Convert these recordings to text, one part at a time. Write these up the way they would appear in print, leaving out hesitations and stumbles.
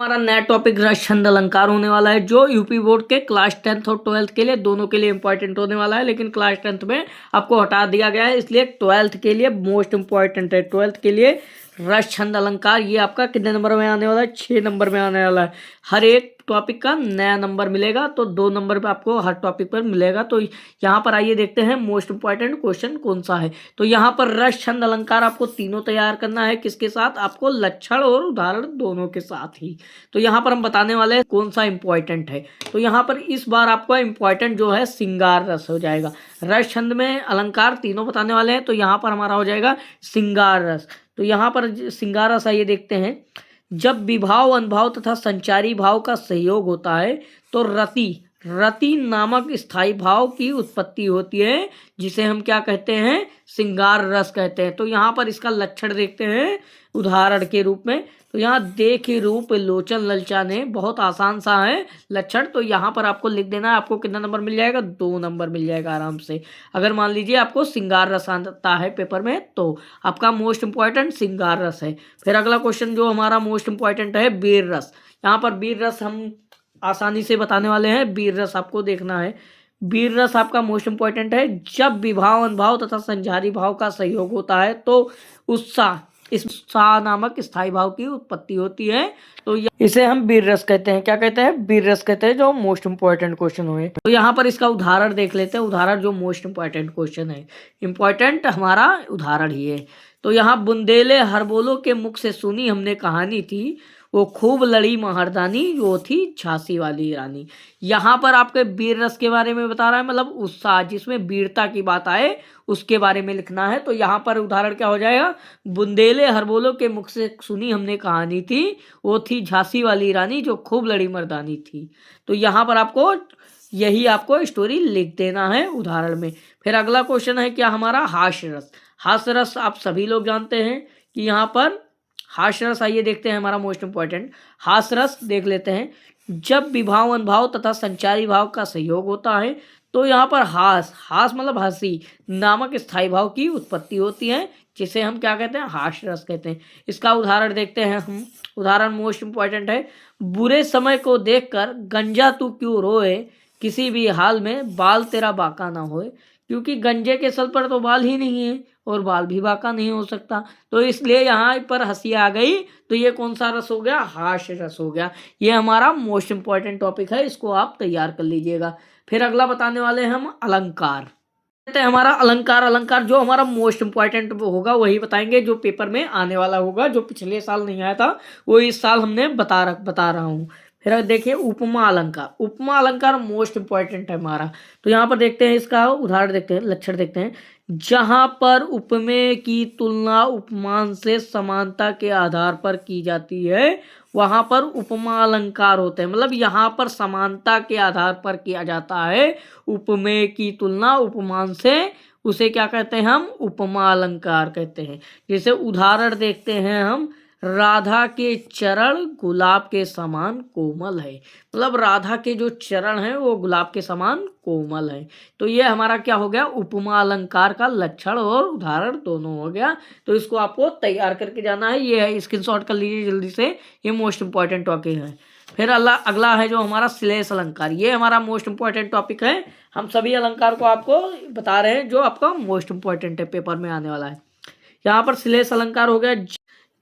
हमारा नया टॉपिक रस छंद अलंकार होने वाला है, जो यूपी बोर्ड के क्लास 10th और 12th के लिए दोनों के लिए इंपॉर्टेंट होने वाला है। लेकिन क्लास 10th में आपको हटा दिया गया है, इसलिए 12th के लिए मोस्ट इंपॉर्टेंट है। 12th के लिए रस छंद अलंकार ये आपका कितने नंबर में आने वाला है? 6 नंबर में आने वाला है। हर एक टॉपिक का नया नंबर मिलेगा, तो 2 नंबर पे आपको हर टॉपिक पर मिलेगा। तो यहाँ पर आइए देखते हैं मोस्ट इंपॉर्टेंट क्वेश्चन कौन सा है। तो यहाँ पर रस छंद अलंकार आपको तीनों तैयार करना है। किसके साथ? आपको लक्षण और उदाहरण दोनों के साथ ही। तो यहाँ पर हम बताने वाले हैं कौन सा इंपॉर्टेंट है। तो यहाँ पर इस बार आपका इंपॉर्टेंट जो है श्रृंगार रस हो जाएगा। रस छंद में अलंकार तीनों बताने वाले हैं, तो यहाँ पर हमारा हो जाएगा श्रृंगार रस। तो यहाँ पर श्रृंगार रस आइए देखते हैं। जब विभाव अनुभाव तथा संचारी भाव का सहयोग होता है तो रति रति नामक स्थायी भाव की उत्पत्ति होती है, जिसे हम क्या कहते हैं? श्रृंगार रस कहते हैं। तो यहाँ पर इसका लक्षण देखते हैं उदाहरण के रूप में। तो यहाँ देखे रूप लोचन ललचाने, बहुत आसान सा है लक्षण। तो यहाँ पर आपको लिख देना है। आपको कितना नंबर मिल जाएगा? 2 नंबर मिल जाएगा आराम से। अगर मान लीजिए आपको श्रृंगार रस आता है पेपर में, तो आपका मोस्ट इंपॉर्टेंट श्रृंगार रस है। फिर अगला क्वेश्चन जो हमारा मोस्ट इंपॉर्टेंट है वीर रस। यहाँ पर वीर रस हम आसानी से बताने वाले हैं। वीर रस आपको देखना है। वीर रस आपका मोस्ट इंपॉर्टेंट है। जब विभाव अनुभाव तथा संचारी भाव का सहयोग होता है तो उत्साह उत्साह नामक स्थायी भाव की उत्पत्ति होती है। तो इसे हम वीर रस कहते हैं। क्या कहते हैं? वीर रस कहते हैं, जो मोस्ट इंपॉर्टेंट क्वेश्चन हुए। तो यहाँ पर इसका उदाहरण देख लेते हैं। उदाहरण जो मोस्ट इंपॉर्टेंट क्वेश्चन है, इंपॉर्टेंट हमारा उदाहरण ही है। तो यहाँ बुंदेले हरबोलो के मुख से सुनी हमने कहानी थी, वो खूब लड़ी महारदानी, वो थी झांसी वाली रानी। यहाँ पर आपके वीर रस के बारे में बता रहा है, मतलब उत्साह जिसमें वीरता की बात आए उसके बारे में लिखना है। तो यहाँ पर उदाहरण क्या हो जाएगा? बुंदेले हरबोलो के मुख से सुनी हमने कहानी थी, वो थी झांसी वाली रानी, जो खूब लड़ी मर्दानी थी। तो यहाँ पर आपको यही आपको स्टोरी लिख देना है उदाहरण में। फिर अगला क्वेश्चन है क्या हमारा? हास्य रस। हास्य रस आप सभी लोग जानते हैं कि यहाँ पर हास्य रस आइए देखते हैं। हमारा मोस्ट इंपॉर्टेंट हास्य रस देख लेते हैं। जब विभाव अनुभाव तथा संचारी भाव का सहयोग होता है तो यहाँ पर हास मतलब हंसी नामक स्थायी भाव की उत्पत्ति होती है, जिसे हम क्या कहते हैं? हास्य रस कहते हैं। इसका उदाहरण देखते हैं हम। उदाहरण मोस्ट इंपॉर्टेंट है। बुरे समय को देखकर गंजा तू क्यों रोए, किसी भी हाल में बाल तेरा बाका ना होए। क्योंकि गंजे के सर पर तो बाल ही नहीं है और बाल भी बाका नहीं हो सकता, तो इसलिए यहाँ पर हंसी आ गई। तो ये कौन सा रस हो गया? हास्य रस हो गया। ये हमारा मोस्ट इंपॉर्टेंट टॉपिक है, इसको आप तैयार कर लीजिएगा। फिर अगला बताने वाले हैं हम अलंकार। कहते हैं हमारा अलंकार। अलंकार जो हमारा मोस्ट इंपॉर्टेंट होगा वही बताएंगे, जो पेपर में आने वाला होगा। जो पिछले साल नहीं आया था वो इस साल हमने बता रहा हूँ। फिर देखिए उपमा अलंकार। उपमा अलंकार मोस्ट इंपॉर्टेंट है हमारा। तो यहाँ पर देखते हैं, इसका उदाहरण देखते हैं, लक्षण देखते हैं। जहाँ पर उपमेय की तुलना उपमान से समानता के आधार पर की जाती है, वहाँ पर उपमा अलंकार होते हैं। मतलब यहाँ पर समानता के आधार पर किया जाता है उपमेय की तुलना उपमान से, उसे क्या कहते हैं हम? उपमा अलंकार कहते हैं। जैसे उदाहरण देखते हैं हम। राधा के चरण गुलाब के समान कोमल है। मतलब राधा के जो चरण हैं वो गुलाब के समान कोमल है। तो ये हमारा क्या हो गया? उपमा अलंकार का लक्षण और उदाहरण दोनों हो गया। तो इसको आपको तैयार करके जाना है। ये स्क्रीनशॉट कर लीजिए जल्दी से, ये मोस्ट इंपॉर्टेंट टॉपिक है। फिर अगला है जो हमारा श्लेष अलंकार। ये हमारा मोस्ट इंपॉर्टेंट टॉपिक है। हम सभी अलंकार को आपको बता रहे हैं जो आपका मोस्ट इंपॉर्टेंट है, पेपर में आने वाला है। यहाँ पर श्लेष अलंकार हो गया।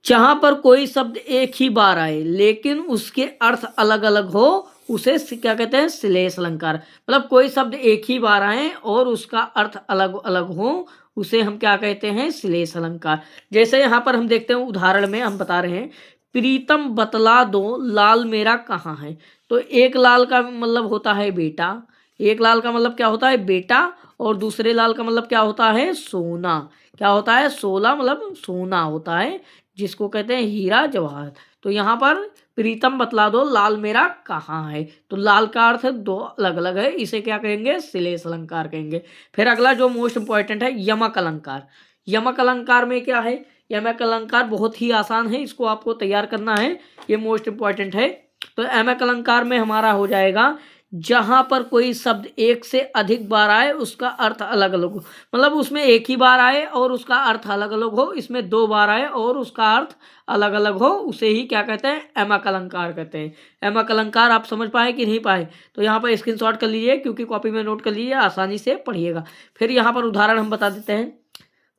जहाँ पर कोई शब्द एक ही बार आए लेकिन उसके अर्थ अलग अलग हो, उसे क्या कहते हैं? श्लेष अलंकार। मतलब कोई शब्द एक ही बार आए और उसका अर्थ अलग अलग हो, उसे हम क्या कहते हैं? श्लेष अलंकार। जैसे यहाँ पर हम देखते हैं उदाहरण में हम बता रहे हैं, प्रीतम बतला दो लाल मेरा कहाँ है। तो एक लाल का मतलब होता है बेटा, एक लाल का मतलब क्या होता है? बेटा। और दूसरे लाल का मतलब क्या होता है? सोना। क्या होता है? सोला मतलब सोना होता है, जिसको कहते हैं हीरा जवाहर। तो यहाँ पर प्रीतम बतला दो लाल मेरा कहाँ है, तो लाल का अर्थ 2 अलग अलग है, इसे क्या कहेंगे? श्लेष अलंकार कहेंगे। फिर अगला जो मोस्ट इंपॉर्टेंट है यमक अलंकार। यमक अलंकार में क्या है? यमक अलंकार बहुत ही आसान है, इसको आपको तैयार करना है, ये मोस्ट इंपॉर्टेंट है। तो यमक अलंकार में हमारा हो जाएगा, जहां पर कोई शब्द एक से अधिक बार आए उसका अर्थ अलग अलग हो, मतलब उसमें एक ही बार आए और उसका अर्थ अलग अलग हो, इसमें 2 बार आए और उसका अर्थ अलग अलग हो, उसे ही क्या कहते हैं, एमक अलंकार कहते हैं। एमक अलंकार आप समझ पाए कि नहीं पाए, तो यहाँ पर स्क्रीनशॉट कर लीजिए, क्योंकि कॉपी में नोट कर लीजिए, आसानी से पढ़िएगा। फिर यहाँ पर उदाहरण हम बता देते हैं।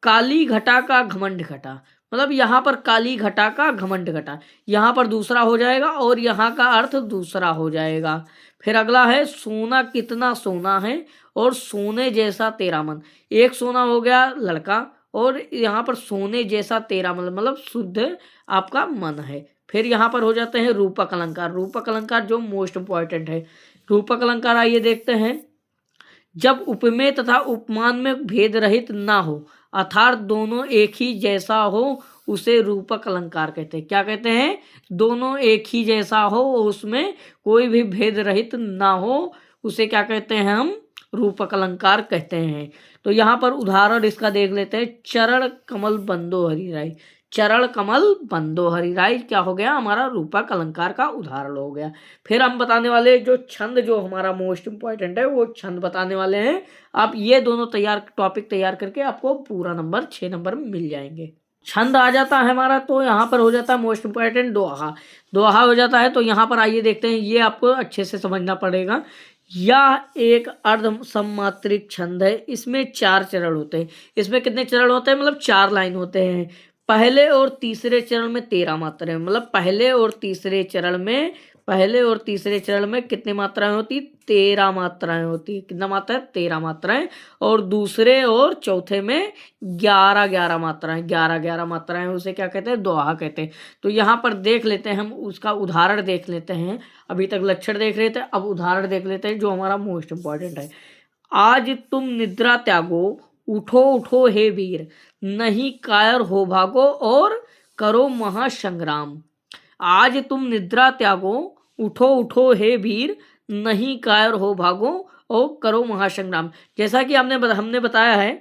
काली घटा का घमंड घटा, मतलब यहाँ पर काली घटा का घमंड घटा, यहाँ पर दूसरा हो जाएगा और यहाँ का अर्थ दूसरा हो जाएगा। फिर अगला है सोना कितना सोना है और सोने जैसा तेरा मन। एक सोना हो गया लड़का और यहाँ पर सोने जैसा तेरा मन, मतलब शुद्ध आपका मन है। फिर यहाँ पर हो जाते हैं रूपक अलंकार। रूपक अलंकार जो मोस्ट इंपॉर्टेंट है। रूपक अलंकार आइए देखते हैं। जब उपमेय तथा उपमान में भेद रहित ना हो, अर्थात दोनों एक ही जैसा हो, उसे रूपक अलंकार कहते हैं। क्या कहते हैं, दोनों एक ही जैसा हो, उसमें कोई भी भेद रहित ना हो, उसे क्या कहते हैं, हम रूपक अलंकार कहते हैं। तो यहाँ पर उदाहरण इसका देख लेते हैं। चरण कमल बंदो हरि राय। चरण कमल बंदो हरि राय क्या हो गया, हमारा रूपक अलंकार का उदाहरण हो गया। फिर हम बताने वाले जो छंद, जो हमारा मोस्ट इंपॉर्टेंट है, वो छंद बताने वाले हैं। आप ये दोनों टॉपिक तैयार करके आपको पूरा नंबर 6 नंबर मिल जाएंगे। छंद आ जाता है हमारा, तो यहाँ पर हो जाता है मोस्ट इंपॉर्टेंट दोहा। दोहा हो जाता है, तो यहाँ पर आइए देखते हैं। ये आपको अच्छे से समझना पड़ेगा। यह एक अर्ध सम्मात्रिक छंद है। इसमें 4 चरण होते हैं। इसमें कितने चरण होते हैं, मतलब 4 लाइन होते हैं। पहले और तीसरे चरण में 13 मात्राएं, मतलब पहले और तीसरे चरण में कितनी मात्राएं होती, 13 मात्राएं होती। कितना मात्रा है, 13 मात्राएं। और दूसरे और चौथे में 11 मात्राएं, 11 मात्राएं, उसे क्या कहते हैं, दोहा कहते हैं। तो यहाँ पर देख लेते हैं, हम उसका उदाहरण देख लेते हैं। अभी तक लक्षण देख रहे थे, अब उदाहरण देख लेते हैं जो हमारा मोस्ट इंपॉर्टेंट है। आज तुम निद्रा त्यागो, उठो उठो हे वीर, नहीं कायर हो भागो और करो महासंग्राम। आज तुम निद्रा त्यागो, उठो उठो हे वीर, नहीं कायर हो भागो और करो महासंग्राम। जैसा कि हमने बताया है,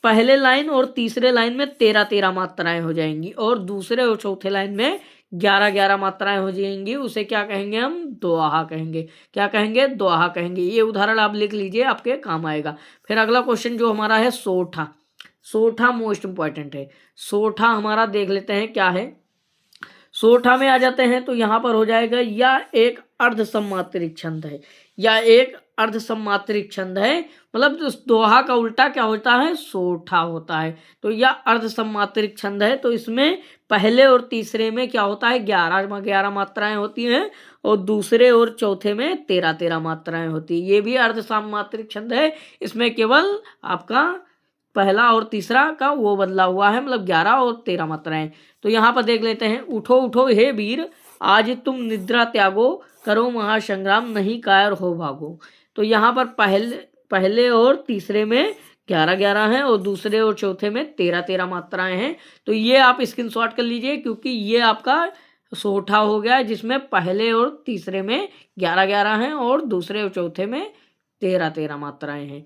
पहले लाइन और तीसरे लाइन में 13 मात्राएं हो जाएंगी और दूसरे और चौथे लाइन में 11 मात्राएं हो जाएंगी। उसे क्या कहेंगे, हम दोहा कहेंगे। क्या कहेंगे, दोहा कहेंगे। ये उदाहरण आप लिख लीजिए, आपके काम आएगा। फिर अगला क्वेश्चन जो हमारा है, सोठा। सोठा मोस्ट इंपॉर्टेंट है। सोठा हमारा देख लेते हैं क्या है। सोठा में आ जाते हैं, तो यहाँ पर हो जाएगा, या एक अर्ध सम्मात्रिक छंद है। या एक अर्ध सम्मात्रिक छंद है, मतलब दोहा का उल्टा क्या होता है, सोठा होता है। तो यह अर्ध सम्मात्रिक छंद है, तो इसमें पहले और तीसरे में क्या होता है, 11 मात्राएं होती हैं और दूसरे और चौथे में 13 मात्राएं होती है। ये भी अर्ध सम्मात्रिक छंद है। इसमें केवल आपका पहला और तीसरा का वो बदला हुआ है, मतलब 11 और 13 मात्राएं। तो यहाँ पर देख लेते हैं। उठो उठो हे वीर, आज तुम निद्रा त्यागो, करो महासंग्राम, नहीं कायर हो भागो। तो यहाँ पर पहले और तीसरे में 11 हैं और दूसरे और चौथे में 13 मात्राएं हैं। तो ये आप स्क्रीनशॉट कर लीजिए, क्योंकि ये आपका सोठा हो गया, जिसमें पहले और तीसरे में 11 हैं और दूसरे और चौथे में 13 मात्राएं हैं।